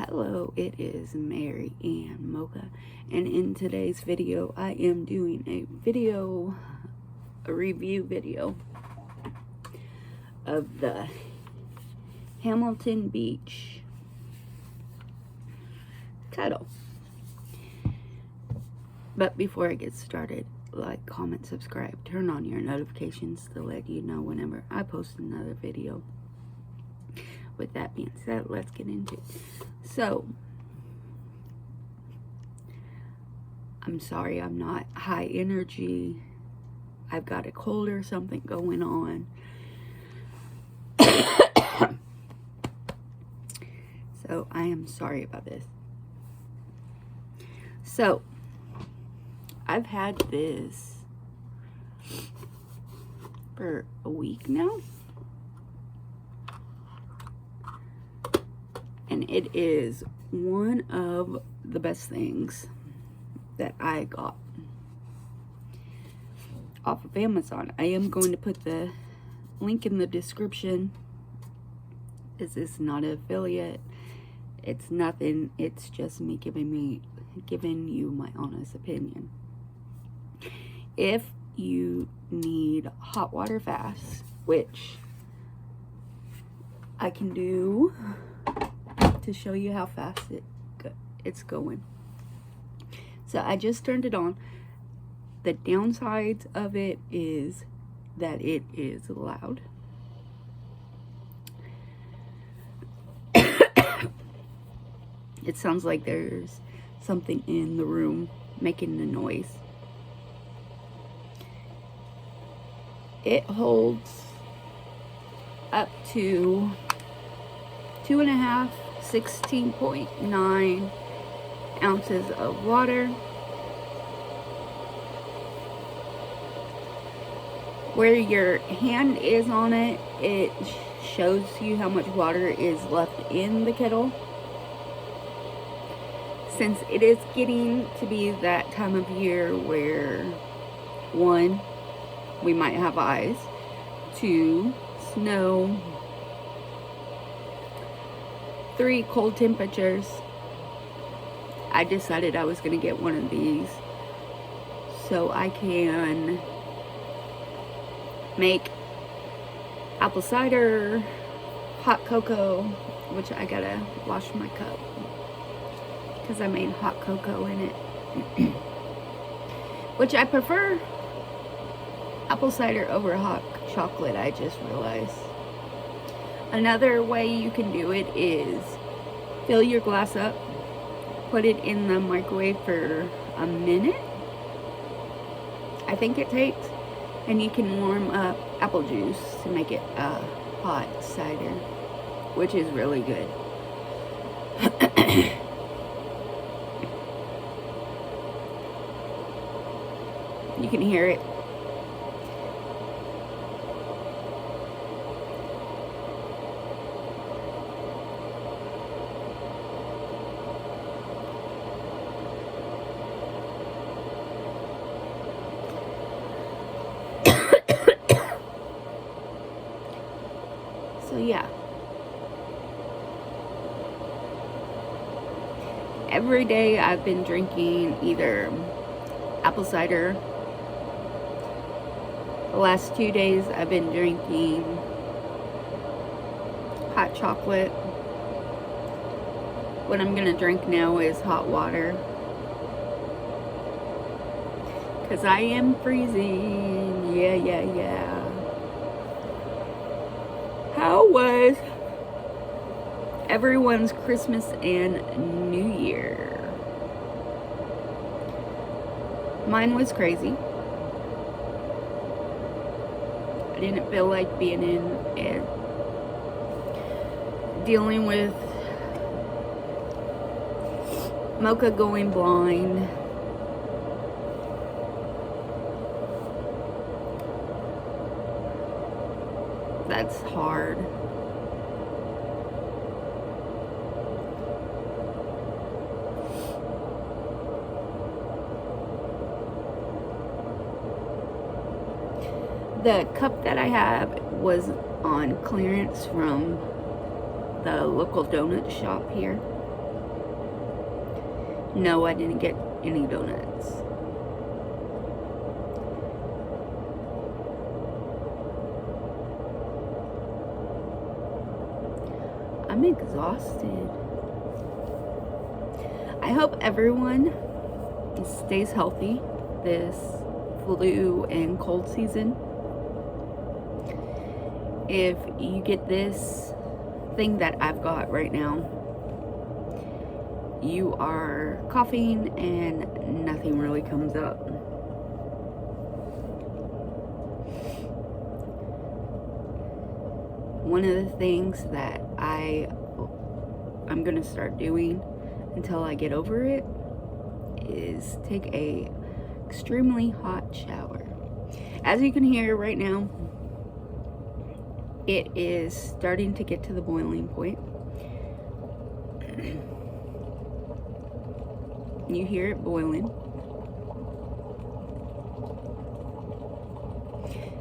Hello, it is Mary and Mocha, and in today's video I am doing a review video of the Hamilton Beach Kettle. But before I get started, like, comment, subscribe, turn on your notifications to let you know whenever I post another video. With that being said, let's get into it. So, I'm sorry I'm not high energy. I've got a cold or something going on. So, I am sorry about this. So, I've had this for a week now. And it is one of the best things that I got off of Amazon. I am going to put the link in the description. This is not an affiliate. It's nothing. It's just me giving you my honest opinion. If you need hot water fast, which I can do to show you how fast it's going. So I just turned it on. The downsides of it is that it is loud. It sounds like there's something in the room making the noise. It holds up to 16.9 ounces of water. Where your hand is on it, it shows you how much water is left in the kettle. Since it is getting to be that time of year where, 1, we might have ice, 2, snow, 3, cold temperatures, I decided I was going to get one of these so I can make apple cider, hot cocoa, which I gotta wash my cup because I made hot cocoa in it, which I prefer apple cider over hot chocolate, I just realized. Another way you can do it is fill your glass up, put it in the microwave for a minute, I think it takes, and you can warm up apple juice to make it a hot cider, which is really good. You can hear it. So yeah, every day I've been drinking either apple cider. The last 2 days I've been drinking hot chocolate. What I'm gonna drink now is hot water because I am freezing. Yeah. How was everyone's Christmas and New Year? Mine was crazy. I didn't feel like being in it, dealing with Mocha going blind. That's hard. The cup that I have was on clearance from the local donut shop here. No, I didn't get any donuts. I'm exhausted. I hope everyone stays healthy this flu and cold season. If you get this thing that I've got right now, you are coughing and nothing really comes up. One of the things that I'm gonna start doing until I get over it is take a extremely hot shower. As you can hear right now, it is starting to get to the boiling point. You hear it boiling.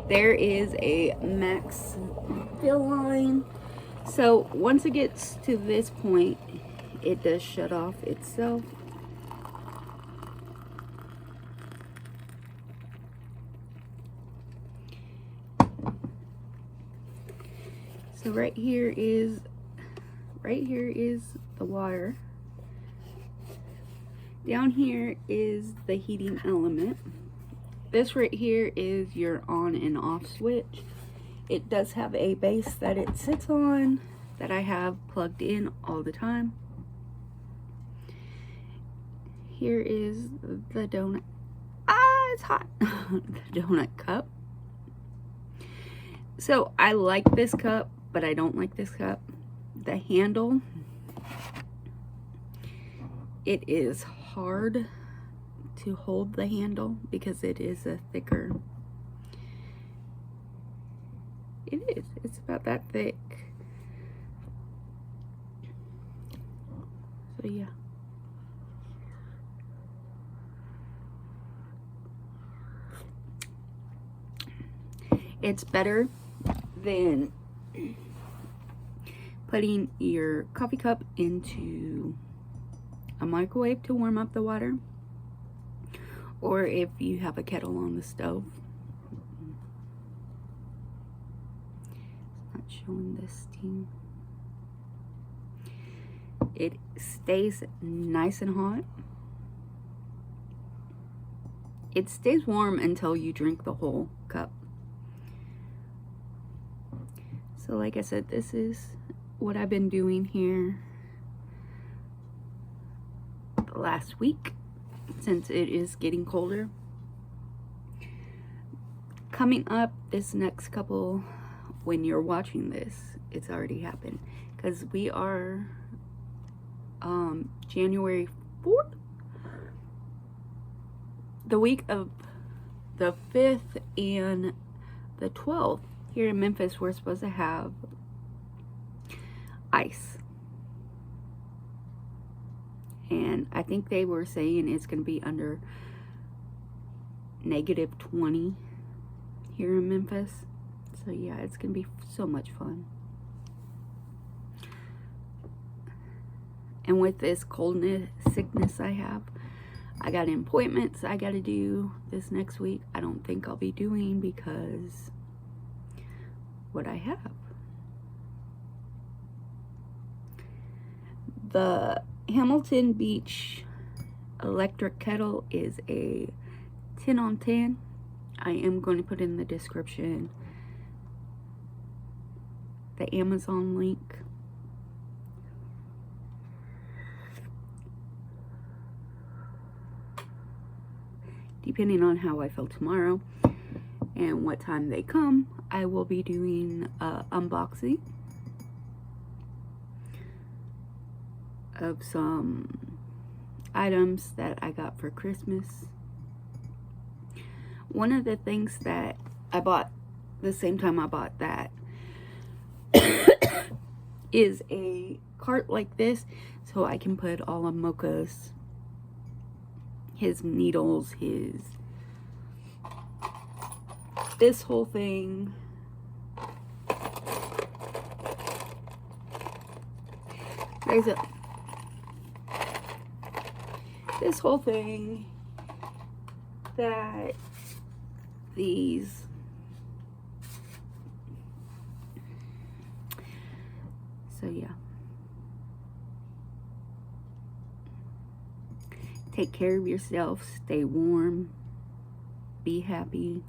There is a max fill line. So once it gets to this point, it does shut off itself. So right here is the water. Down here is the heating element. This right here is your on and off switch. It does have a base that it sits on that I have plugged in all the time. Here is the donut. It's hot. The donut cup. So I like this cup, but I don't like this cup. The handle, it is hard to hold the handle because it is a thicker. It's about that thick. So yeah. It's better than putting your coffee cup into a microwave to warm up the water, or if you have a kettle on the stove. It's not showing the steam. It stays nice and hot. It stays warm until you drink the whole cup. So like I said, this is what I've been doing here the last week since it is getting colder. Coming up this next couple, when you're watching this, it's already happened because we are January 4th, the week of the 5th and the 12th. Here in Memphis, we're supposed to have ice. And I think they were saying it's going to be under -20 here in Memphis. So yeah, it's going to be so much fun. And with this coldness, sickness I have, I got appointments I got to do this next week. I don't think I'll be doing because what I have. The Hamilton Beach electric kettle is a 10 on 10. I am going to put in the description the Amazon link. Depending on how I feel tomorrow and what time they come, I will be doing unboxing of some items that I got for Christmas. One of the things that I bought the same time I bought that is a cart like this, so I can put all of Mocha's, his needles, this whole thing. this whole thing that these yeah, take care of yourself, stay warm, be happy.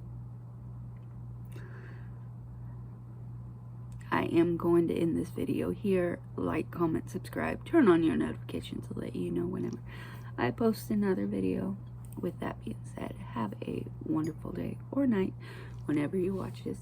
I am going to end this video here. Like, comment, subscribe, turn on your notifications to let you know whenever I post another video. With that being said, have a wonderful day or night whenever you watch this.